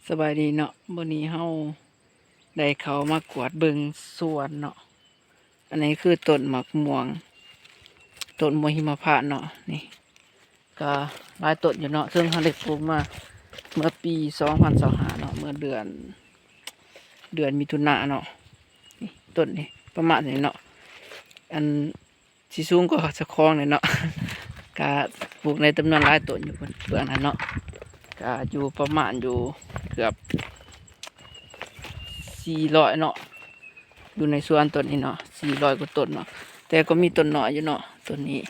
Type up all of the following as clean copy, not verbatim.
สบายดีเนาะวันนี้เฮาได้เขามากวาดเบิงสวนเนาะอันนี้คือต้นหมากม่วงต้นมะหิมพานต์เนาะนี่ก็หลายต้นอยู่เนาะซึ่งเฮาได้ปลูกมาเมื่อปี2025เนาะเมื่อเดือนมิถุนายนเนาะนี่ต้นนี่ประมาณนี้เนาะอันสิสูงก็จะคลองเลยเนาะก็ปลูกในจำนวนหลายต้นอยู่เพื่อนนั้นเนาะก็อยู่ประมาณอยู่เกือบ400เนาะอยู่ในสวนต้นนี้เนาะ400กว่าต้นเนาะแต่ก็มีต้นน้อยอยู่เนาะต้นนี้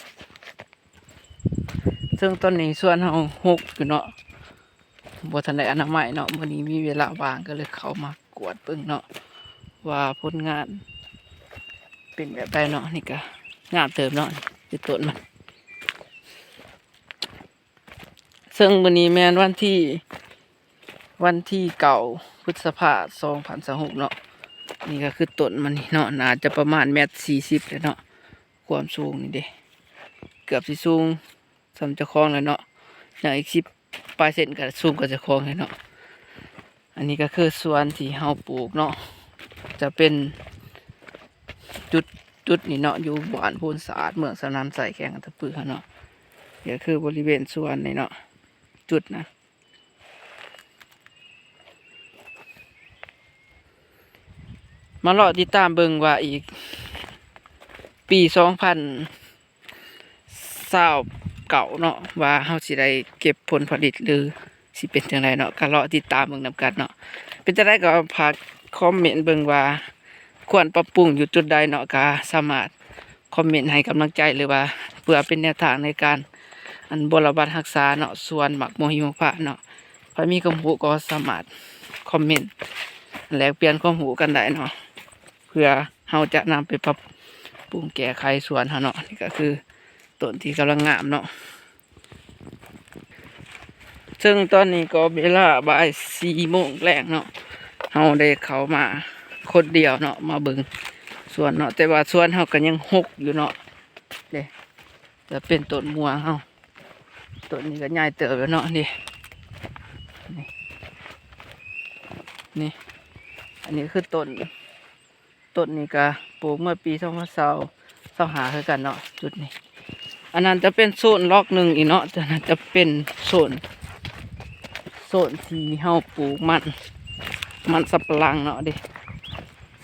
ซึ่งต้นนี้สวนเฮาหกอยู่เนาะบ่ทันได้อนามัยเนาะมื้อนี้มีเวลาว่างก็เลยเข้ามากวดเบิ่งเนาะว่าผลงานเป็นแบบใดเนาะนี่ก็งามเติมเนาะคือต้นมันซึ่งมื้อนี้แม่นวันที่9 พฤษภาคม 2026เนาะนี่ก็คือต้นมันนี่เนาะน่าจะประมาณ1.40 เลยเนาะความสูงนี่เด้เกือบสิสูงสำจะคลองเลยเนาะอย่างอีก10%ก็สูงก็จะคลองเลยเนาะอันนี้ก็คือสวนที่เฮาปลูกเนาะจะเป็นจุดนี่เนาะอยู่บ้านโพนสะอาดเมืองสนามใส่แข่งอัตตปือเนาะเดี๋ยวคือบริเวณสวนนี่เนาะจุดนะมาเลาะติดตามเบิ่งว่าอีกปี2029เนาะว่าเฮาสิได้เก็บผลผลิตหรือสิเป็นจังไดเนาะก็เลาะติดตามเบิ่งนำกันเนาะเป็นจังไดก็ฝากคอมเมนต์เบิ่งว่าควรปรับปรุงอยู่จุดใดเนาะก็สามารถคอมเมนต์ให้กำลังใจหรือว่าเพื่อเป็นแนวทางในการบำบัดรักษาเนาะสวนหมากม่วงหิมพานต์เนาะถ้ามีความรู้ก็สามารถคอมเมนต์แลกเปลี่ยนความรู้กันได้เนาะเพื่อเฮาจะนำไปปรับปรุงแก้ไขสวนเฮาเนาะนี่ก็คือต้นที่กำลังงามเนาะซึ่งตอนนี้ก็เวลาบ่าย4 โมงแรงเนาะเฮาได้เข้ามาคนเดียวเนาะมาเบิ่งสวนเนาะแต่ว่าสวนเฮาก็ยังหกอยู่เนาะเด้จะเป็นต้นม่วงเฮาต้นนี้ก็ใหญ่เติบแล้วเนาะนี่นี่อันนี้คือต้นนี้ก็ปลูกเมื่อปี2025คือกันเนาะจุดนี้อันนั้นจะเป็นโซนล็อกหนึ่งอีกเนาะแต่นั้นจะเป็นโซนที่เฮาปลูกมันสับปะหลังเนาะดิ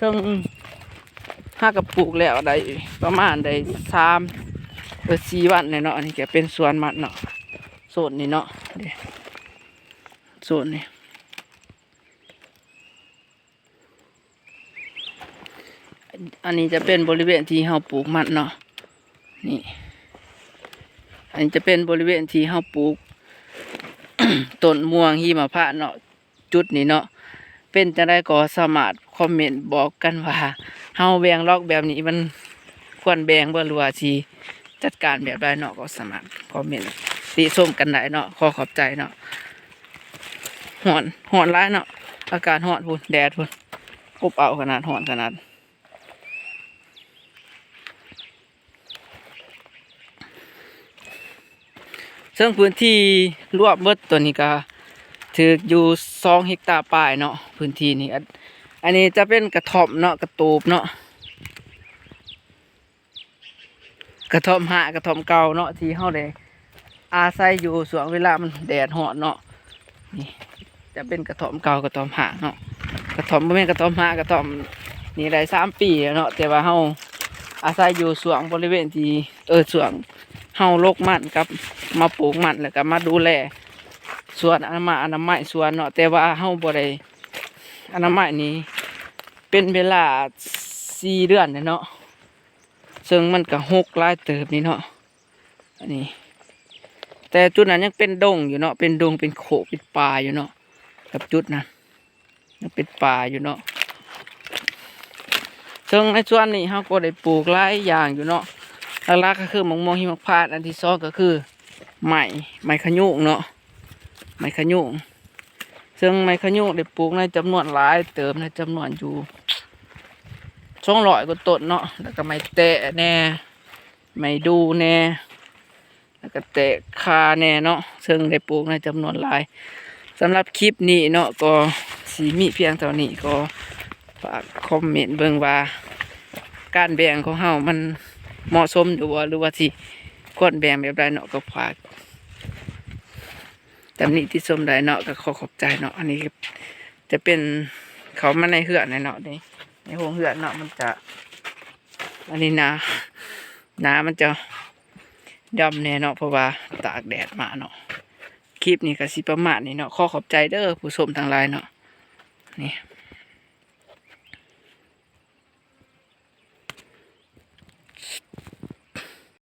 ซึ่งถ้ากับปลูกแล้วได้ประมาณได้4 วันเนาะอันนี้แกเป็นสวนมันเนาะโซนนี้เนาะดิโซนนี้อันนี้จะเป็นบริเวณที่เฮาปลูกมันเนาะนี่อันนี้จะเป็นบริเวณที่เฮาปลูก ต้นม่วงหิมพานต์เนาะจุดนี้เนาะเป็นจังไดก็สามารถคอมเมนต์บอกกันว่าเฮาแบ่งล็อกแบบนี้มันควรแบ่งบ่หรือว่าสิจัดการแบบใดเนาะก็สามารถคอมเมนต์ติชมกันได้เนาะขอขอบใจเนาะร้อนหลายเนาะอากาศร้อนพุ่นแดดพุ่นอบอ้าวขนาดร้อนขนาดซึ่งพื้นที่รวบเบิดตัวนี้ก็ถืออยู่2 เฮกตาร์ปลายเนาะพื้นที่นี้อันนี้จะเป็นกระท่อมเนาะกระตูบเนาะกระท่อมกระท่อมเก่าเนาะที่เฮาได้อาศัยอยู่ช่วงเวลามันแดดร้อนเนาะนี่จะเป็นกระท่อมเก่ากระท่อมเนาะกระท่อมบ่แม่นกระท่อมกระท่อมนี่ได้3 ปีแล้วเนาะแต่ว่าเฮาอาศัยอยู่ช่วงบริเวณที่ช่วงเฮาลกมันกับมาปลูกมันแล้วก็มาดูแลสวนอนามัยสวนเนาะแต่ว่าเฮาบ่ได้อนามัยนี้เป็นเวลา4 เดือนเนาะซึ่งมันก็หกหลายเติบนี่เนาะอันนี้แต่จุดนั้นยังเป็นดงอยู่เนาะเป็นดงเป็นโขกเป็นป่าอยู่เนาะกับจุดนั้นยังเป็นป่าอยู่เนาะซึ่งในส่วนนี้เฮาก็ได้ปลูกหลายอย่างอยู่เนาะหลักๆก็คือมะม่วงหิมพานต์อันที่2ก็คือไม้ขยุงเนาะไม้ขยุงซึ่งไม้ขยุงได้ปลูกในจำนวนหลายเติมในจำนวนอยู่200 กว่าต้นเนาะแล้วก็ไม้แตะแน่ไม้ดูแน่แล้วก็แตะคาแน่เนาะซึ่งได้ปลูกในจำนวนหลาย สำหรับคลิปนี้เนาะก็สีมีเพียงเท่านี้ก็ฝากคอมเมนต์เบิ่งว่าการแบ่งของเฮามันเหมาะสมอยู่บ่หรือว่าสิควรแบ่งแบบใดเนาะก็ฝากตำหนิที่ชมได้เนาะก็ขอขอบใจเนาะอันนี้จะเป็นเขามาในเหือนเนาะในโรงเหือนเนาะมันจะอันนี้นามันจะดำแน่เนาะเพราะว่าตากแดดมาเนาะคลิปนี้ก็สิประมาณนี้เนาะขอขอบใจเด้อผู้ชมทั้งหลายเนาะนี่